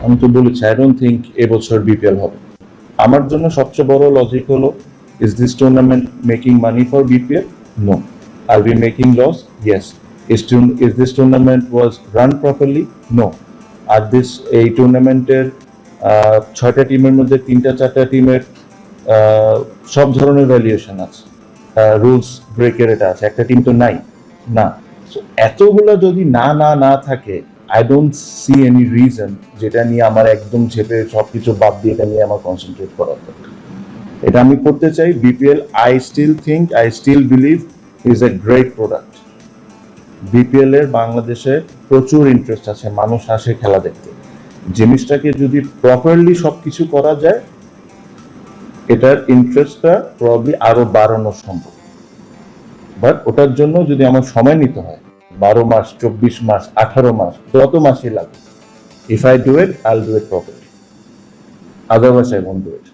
আমি তো বলেছি আই ডোন্ট থিঙ্ক এবছর বিপিএল হবে। আমার জন্য সবচেয়ে বড় লজিক হলো, is this tournament making money for BPL? No. Are we making loss? Yes. Is this tournament was run properly? No. আর এই টুর্নামেন্টের 6টা টিমের মধ্যে 3-4টা টিমের সব ধরনের ভ্যালুয়েশন আছে, রুলস ব্রেকের এটা আছে, একটা টিম তো নাই না। এতগুলো যদি না থাকে, I don't see any reason যেটা নিয়ে আমার একদম ঝেপে সবকিছু বাদ দিয়ে এটা নিয়ে আমার কনসেন্ট্রেট করার দরকার। এটা আমি করতে চাই। BPL, I still believe is a great product. BPL এর বাংলাদেশে প্রচুর ইন্টারেস্ট আছে, মানুষ আসে খেলা দেখতে। জিনিসটাকে যদি প্রপারলি সবকিছু করা যায়, এটার ইন্টারেস্টটা প্রবাবলি আরো বাড়ানো সম্ভব। বাট ওটার জন্য যদি আমার সময় নিতে হয় 12 মাস, 24 মাস, 18 মাস, যত মাসই লাগে, if I do it, I'll do it properly, otherwise I won't do it.